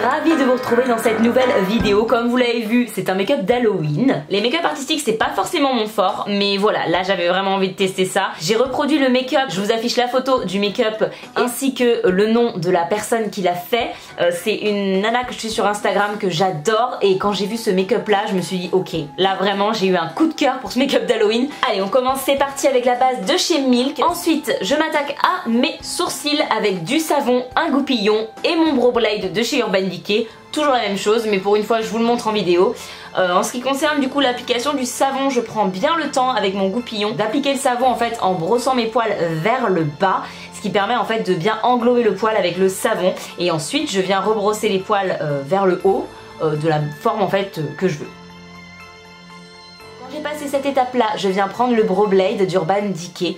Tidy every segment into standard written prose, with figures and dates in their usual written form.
Ravie de vous retrouver dans cette nouvelle vidéo. Comme vous l'avez vu, c'est un make-up d'Halloween. Les make-up artistiques, c'est pas forcément mon fort, mais voilà, là j'avais vraiment envie de tester ça. J'ai reproduit le make-up, je vous affiche la photo du make-up ainsi que le nom de la personne qui l'a fait. C'est une nana que je suis sur Instagram que j'adore, et quand j'ai vu ce make-up là, je me suis dit ok, là vraiment j'ai eu un coup de cœur pour ce make-up d'Halloween. Allez, on commence, c'est parti avec la base de chez Milk. Ensuite, je m'attaque à mes sourcils avec du savon, un goupillon et mon Brow Blade de chez Urban Decay. Toujours la même chose, mais pour une fois je vous le montre en vidéo. En ce qui concerne du coup l'application du savon, je prends bien le temps avec mon goupillon d'appliquer le savon en fait en brossant mes poils vers le bas, ce qui permet en fait de bien englober le poil avec le savon, et ensuite je viens rebrosser les poils vers le haut de la forme en fait que je veux. J'ai passé cette étape là, je viens prendre le Brow Blade d'Urban Decay.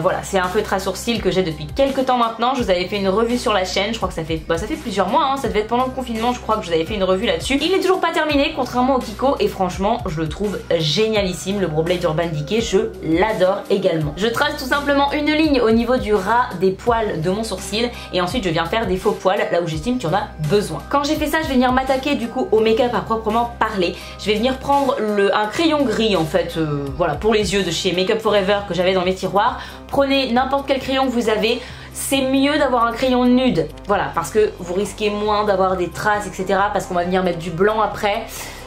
Voilà, c'est un feutre à sourcils que j'ai depuis quelques temps maintenant. Je vous avais fait une revue sur la chaîne, je crois que ça fait plusieurs mois, hein. Ça devait être pendant le confinement, je crois que je vous avais fait une revue là-dessus. Il est toujours pas terminé, contrairement au Kiko, et franchement je le trouve génialissime. Le Brow Blade d'Urban Decay, je l'adore également. Je trace tout simplement une ligne au niveau du ras des poils de mon sourcil, et ensuite je viens faire des faux poils là où j'estime qu'il y en a besoin. Quand j'ai fait ça, je vais venir m'attaquer du coup au make-up à proprement parler. Je vais venir prendre un crayon gris en fait, voilà, pour les yeux de chez Make Up For Ever que j'avais dans mes tiroirs. Prenez n'importe quel crayon que vous avez. C'est mieux d'avoir un crayon nude, voilà, parce que vous risquez moins d'avoir des traces, etc. Parce qu'on va venir mettre du blanc après.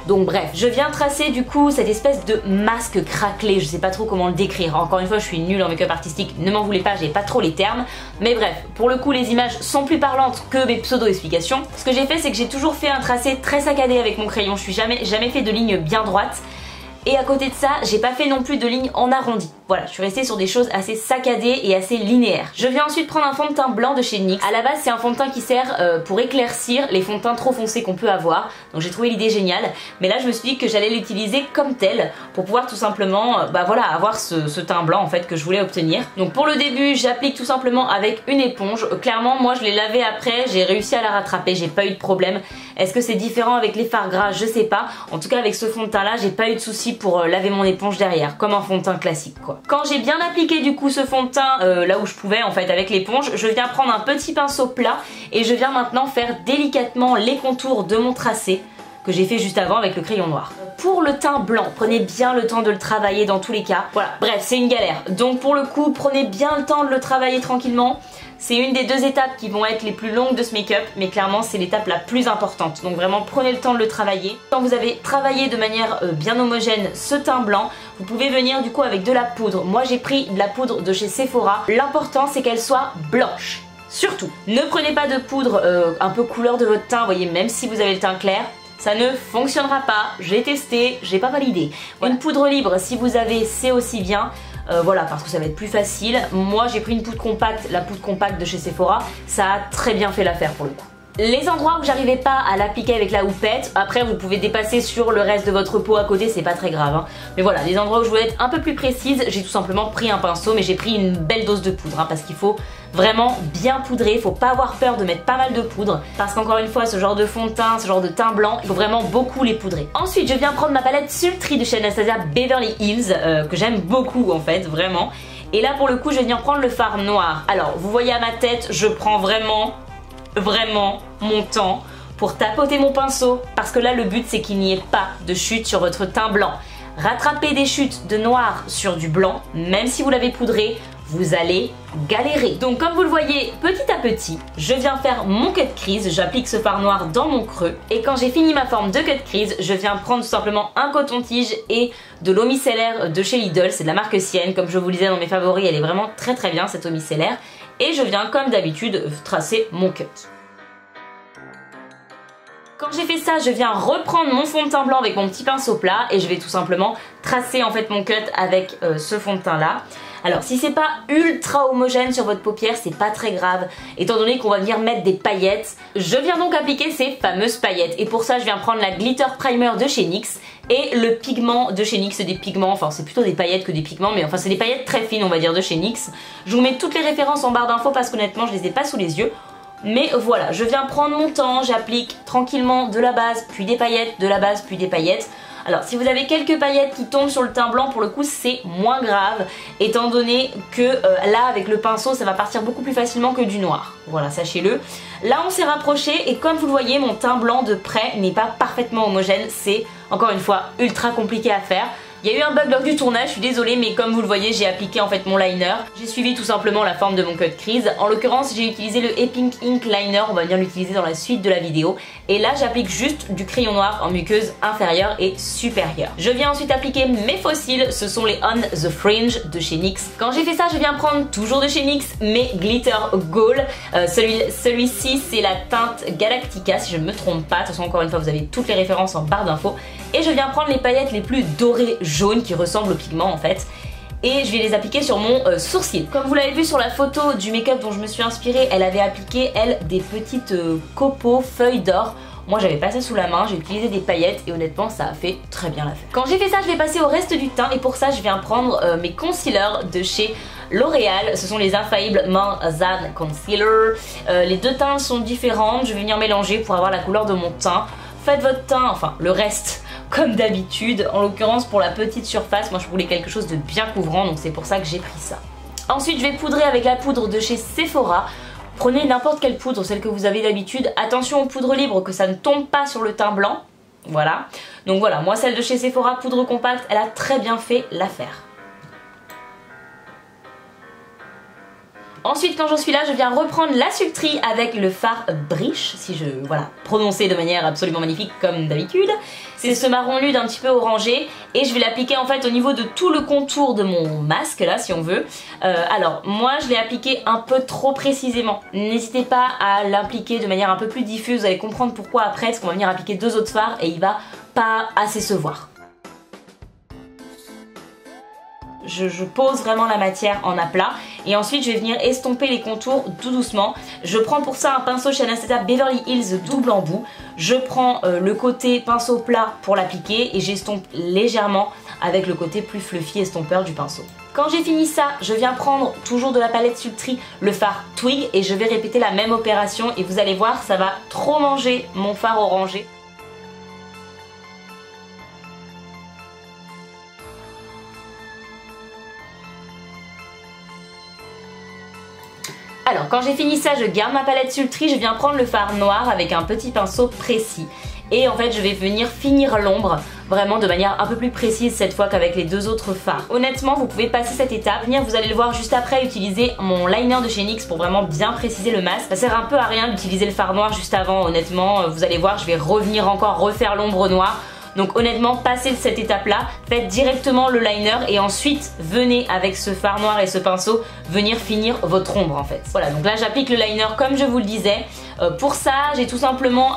Donc bref, je viens tracer du coup cette espèce de masque craquelé, je sais pas trop comment le décrire. Encore une fois, je suis nulle en make-up artistique, ne m'en voulez pas, j'ai pas trop les termes. Mais bref, pour le coup les images sont plus parlantes que mes pseudo-explications. Ce que j'ai fait, c'est que j'ai toujours fait un tracé très saccadé avec mon crayon, je suis jamais fait de ligne bien droite. Et à côté de ça, j'ai pas fait non plus de lignes en arrondi. Voilà, je suis restée sur des choses assez saccadées et assez linéaires. Je viens ensuite prendre un fond de teint blanc de chez NYX. À la base, c'est un fond de teint qui sert pour éclaircir les fonds de teint trop foncés qu'on peut avoir. Donc j'ai trouvé l'idée géniale. Mais là, je me suis dit que j'allais l'utiliser comme tel pour pouvoir tout simplement voilà, avoir ce teint blanc en fait que je voulais obtenir. Donc pour le début, j'applique tout simplement avec une éponge. Clairement, moi je l'ai lavé après, j'ai réussi à la rattraper, j'ai pas eu de problème. Est-ce que c'est différent avec les fards gras? Je sais pas. En tout cas, avec ce fond de teint là, j'ai pas eu de soucis pour laver mon éponge derrière, comme un fond de teint classique quoi. Quand j'ai bien appliqué du coup ce fond de teint là où je pouvais en fait avec l'éponge, je viens prendre un petit pinceau plat et je viens maintenant faire délicatement les contours de mon tracé que j'ai fait juste avant avec le crayon noir. Pour le teint blanc, prenez bien le temps de le travailler dans tous les cas. Voilà, bref, c'est une galère. Donc pour le coup, prenez bien le temps de le travailler tranquillement. C'est une des deux étapes qui vont être les plus longues de ce make-up, mais clairement c'est l'étape la plus importante. Donc vraiment prenez le temps de le travailler. Quand vous avez travaillé de manière bien homogène ce teint blanc, vous pouvez venir du coup avec de la poudre. Moi j'ai pris de la poudre de chez Sephora. L'important c'est qu'elle soit blanche. Surtout, ne prenez pas de poudre un peu couleur de votre teint, vous voyez, même si vous avez le teint clair. Ça ne fonctionnera pas, j'ai testé, j'ai pas validé. Voilà. Une poudre libre, si vous avez, c'est aussi bien. Voilà, parce que ça va être plus facile. Moi j'ai pris une poudre compacte, la poudre compacte de chez Sephora. Ça a très bien fait l'affaire pour le coup. Les endroits où j'arrivais pas à l'appliquer avec la houppette, après vous pouvez dépasser sur le reste de votre peau à côté, c'est pas très grave hein. Mais voilà, les endroits où je voulais être un peu plus précise, j'ai tout simplement pris un pinceau, mais j'ai pris une belle dose de poudre hein, parce qu'il faut vraiment bien poudrer, faut pas avoir peur de mettre pas mal de poudre, parce qu'encore une fois ce genre de fond de teint, ce genre de teint blanc, il faut vraiment beaucoup les poudrer. Ensuite je viens prendre ma palette Sultry de chez Anastasia Beverly Hills, que j'aime beaucoup en fait, vraiment. Et là pour le coup je vais venir prendre le fard noir. Alors vous voyez à ma tête, je prends vraiment mon temps pour tapoter mon pinceau, parce que là le but c'est qu'il n'y ait pas de chute sur votre teint blanc. Rattraper des chutes de noir sur du blanc, même si vous l'avez poudré, vous allez galérer. Donc comme vous le voyez, petit à petit, je viens faire mon cut crease, j'applique ce fard noir dans mon creux, et quand j'ai fini ma forme de cut crease, je viens prendre tout simplement un coton-tige et de l'eau micellaire de chez Lidl, c'est de la marque Sienne, comme je vous le disais dans mes favoris, elle est vraiment très bien cette eau micellaire, et je viens comme d'habitude tracer mon cut. Quand j'ai fait ça, je viens reprendre mon fond de teint blanc avec mon petit pinceau plat et je vais tout simplement tracer en fait mon cut avec ce fond de teint là. Alors si c'est pas ultra homogène sur votre paupière, c'est pas très grave, étant donné qu'on va venir mettre des paillettes. Je viens donc appliquer ces fameuses paillettes, et pour ça je viens prendre la Glitter Primer de chez NYX et le pigment de chez NYX. C'est des pigments, enfin c'est plutôt des paillettes que des pigments, mais enfin c'est des paillettes très fines on va dire de chez NYX. Je vous mets toutes les références en barre d'infos parce qu'honnêtement je les ai pas sous les yeux. Mais voilà, je viens prendre mon temps, j'applique tranquillement de la base, puis des paillettes, de la base, puis des paillettes. Alors si vous avez quelques paillettes qui tombent sur le teint blanc, pour le coup c'est moins grave, étant donné que là avec le pinceau ça va partir beaucoup plus facilement que du noir. Voilà, sachez-le. Là on s'est rapproché et comme vous le voyez, mon teint blanc de près n'est pas parfaitement homogène, c'est encore une fois ultra compliqué à faire. Il y a eu un bug lors du tournage, je suis désolée, mais comme vous le voyez, j'ai appliqué en fait mon liner. J'ai suivi tout simplement la forme de mon cut crease. En l'occurrence, j'ai utilisé le Epic Ink Liner, on va venir l'utiliser dans la suite de la vidéo. Et là, j'applique juste du crayon noir en muqueuse inférieure et supérieure. Je viens ensuite appliquer mes fossiles, ce sont les On The Fringe de chez NYX. Quand j'ai fait ça, je viens prendre toujours de chez NYX mes Glitter Gold. Celui-ci, c'est la teinte Galactica, si je ne me trompe pas. De toute façon, encore une fois, vous avez toutes les références en barre d'infos. Et je viens prendre les paillettes les plus dorées jaunes qui ressemblent au pigment en fait. Et je vais les appliquer sur mon sourcil. Comme vous l'avez vu sur la photo du make-up dont je me suis inspirée, elle avait appliqué, elle, des petites copeaux, feuilles d'or. Moi j'avais pas ça sous la main, j'ai utilisé des paillettes et honnêtement ça a fait très bien l'affaire. Quand j'ai fait ça, je vais passer au reste du teint et pour ça je viens prendre mes concealers de chez L'Oréal. Ce sont les Infaillible Manzan Concealer. Les deux teintes sont différentes, je vais venir mélanger pour avoir la couleur de mon teint. Faites votre teint, enfin le reste, comme d'habitude. En l'occurrence pour la petite surface, moi je voulais quelque chose de bien couvrant, donc c'est pour ça que j'ai pris ça. Ensuite je vais poudrer avec la poudre de chez Sephora. Prenez n'importe quelle poudre, celle que vous avez d'habitude. Attention aux poudres libres, que ça ne tombe pas sur le teint blanc. Voilà. Donc voilà, moi celle de chez Sephora, poudre compacte, elle a très bien fait l'affaire. Ensuite, quand j'en suis là, je viens reprendre la Sultry avec le fard Briche, si je, voilà, prononcer de manière absolument magnifique comme d'habitude. C'est ce marron nude un petit peu orangé et je vais l'appliquer en fait au niveau de tout le contour de mon masque là, si on veut. Alors, moi je l'ai appliqué un peu trop précisément. N'hésitez pas à l'appliquer de manière un peu plus diffuse, vous allez comprendre pourquoi après, parce qu'on va venir appliquer deux autres fards et il va pas assez se voir. Je pose vraiment la matière en aplat et ensuite je vais venir estomper les contours tout doucement. Je prends pour ça un pinceau chez Anastasia Beverly Hills double embout. Je prends le côté pinceau plat pour l'appliquer et j'estompe légèrement avec le côté plus fluffy estompeur du pinceau. Quand j'ai fini ça, je viens prendre toujours de la palette Sultry le fard Twig et je vais répéter la même opération et vous allez voir, ça va trop manger mon fard orangé. Alors quand j'ai fini ça, je garde ma palette Sultry, je viens prendre le fard noir avec un petit pinceau précis. Et en fait je vais venir finir l'ombre vraiment de manière un peu plus précise cette fois qu'avec les deux autres fards. Honnêtement vous pouvez passer cette étape, vous allez le voir juste après, utiliser mon liner de chez NYX pour vraiment bien préciser le masque. Ça sert un peu à rien d'utiliser le fard noir juste avant, honnêtement vous allez voir je vais revenir encore refaire l'ombre noire. Donc honnêtement, passez cette étape-là, faites directement le liner et ensuite venez avec ce fard noir et ce pinceau venir finir votre ombre en fait. Voilà, donc là j'applique le liner comme je vous le disais. Pour ça, j'ai tout simplement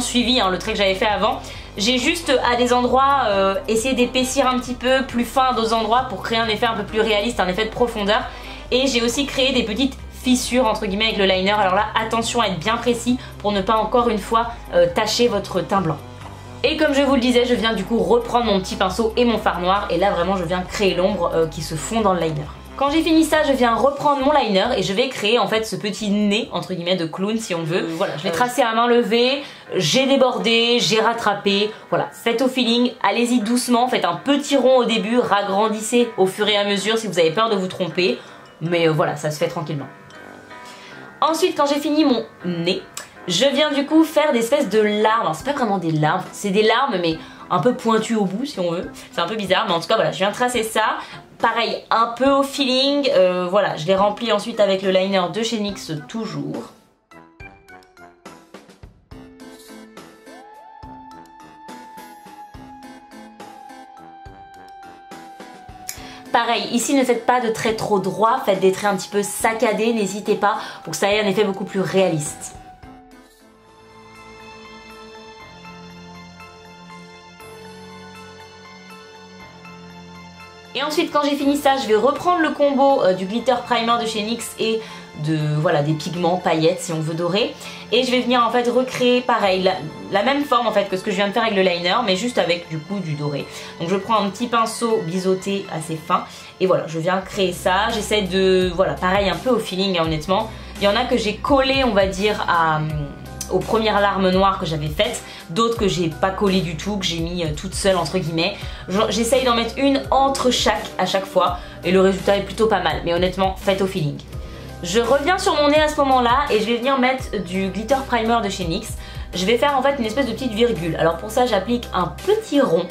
suivi le trait que j'avais fait avant. J'ai juste à des endroits essayé d'épaissir un petit peu plus fin à d'autres endroits pour créer un effet un peu plus réaliste, un effet de profondeur. Et j'ai aussi créé des petites fissures entre guillemets avec le liner. Alors là, attention à être bien précis pour ne pas encore une fois tacher votre teint blanc. Et comme je vous le disais, je viens du coup reprendre mon petit pinceau et mon fard noir et là vraiment je viens créer l'ombre qui se fond dans le liner. Quand j'ai fini ça, je viens reprendre mon liner et je vais créer en fait ce petit nez entre guillemets de clown si on veut. Voilà, je l'ai tracé à main levée, j'ai débordé, j'ai rattrapé. Voilà, faites au feeling, allez-y doucement, faites un petit rond au début, ragrandissez au fur et à mesure si vous avez peur de vous tromper. Mais voilà, ça se fait tranquillement. Ensuite, quand j'ai fini mon nez, je viens du coup faire des espèces de larmes. Alors c'est pas vraiment des larmes, c'est des larmes mais un peu pointues au bout si on veut. C'est un peu bizarre mais en tout cas voilà, je viens tracer ça. Pareil, un peu au feeling. Voilà, je les remplis ensuite avec le liner de chez NYX toujours. Pareil, ici ne faites pas de traits trop droits, faites des traits un petit peu saccadés, n'hésitez pas pour que ça ait un effet beaucoup plus réaliste. Et ensuite quand j'ai fini ça, je vais reprendre le combo du glitter primer de chez NYX et des pigments, paillettes si on veut dorer. Et je vais venir en fait recréer pareil, la même forme en fait que ce que je viens de faire avec le liner mais juste avec du coup du doré. Donc je prends un petit pinceau biseauté assez fin et voilà, je viens créer ça. J'essaie de, pareil un peu au feeling honnêtement. Il y en a que j'ai collé, on va dire, aux premières larmes noires que j'avais faites, d'autres que j'ai pas collé du tout, que j'ai mis toute seule entre guillemets. J'essaye d'en mettre une entre chaque à chaque fois et le résultat est plutôt pas mal, mais honnêtement faites au feeling. Je reviens sur mon nez à ce moment-là et je vais venir mettre du glitter primer de chez NYX. Je vais faire en fait une espèce de petite virgule. Alors pour ça j'applique un petit rond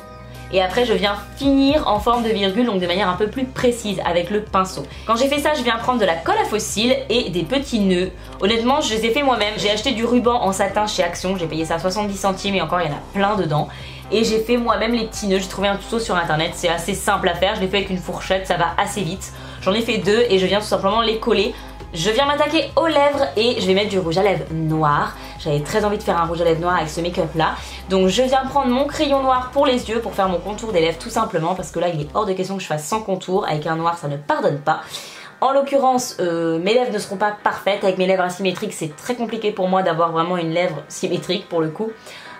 et après je viens finir en forme de virgule, donc de manière un peu plus précise avec le pinceau. Quand j'ai fait ça, je viens prendre de la colle à faux cils et des petits nœuds. Honnêtement je les ai fait moi-même, j'ai acheté du ruban en satin chez Action, j'ai payé ça 70 centimes et encore il y en a plein dedans. Et j'ai fait moi-même les petits nœuds, j'ai trouvé un tuto sur internet, c'est assez simple à faire, je l'ai fait avec une fourchette, ça va assez vite. J'en ai fait 2 et je viens tout simplement les coller. Je viens m'attaquer aux lèvres et je vais mettre du rouge à lèvres noir. J'avais très envie de faire un rouge à lèvres noir avec ce make-up là. Donc je viens prendre mon crayon noir pour les yeux pour faire mon contour des lèvres tout simplement. Parce que là il est hors de question que je fasse sans contour. Avec un noir ça ne pardonne pas. En l'occurrence mes lèvres ne seront pas parfaites. Avec mes lèvres asymétriques c'est très compliqué pour moi d'avoir vraiment une lèvre symétrique pour le coup.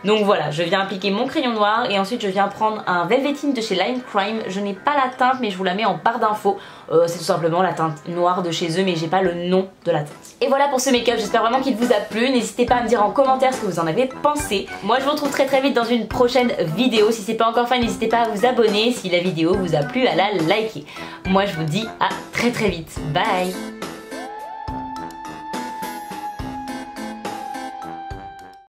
Donc voilà, je viens appliquer mon crayon noir et ensuite je viens prendre un Velveteen de chez Lime Crime. Je n'ai pas la teinte mais je vous la mets en barre d'infos. C'est tout simplement la teinte noire de chez eux mais j'ai pas le nom de la teinte. Et voilà pour ce make-up, j'espère vraiment qu'il vous a plu. N'hésitez pas à me dire en commentaire ce que vous en avez pensé. Moi je vous retrouve très vite dans une prochaine vidéo. Si c'est pas encore fait, n'hésitez pas à vous abonner. Si la vidéo vous a plu, à la liker. Moi je vous dis à très vite. Bye.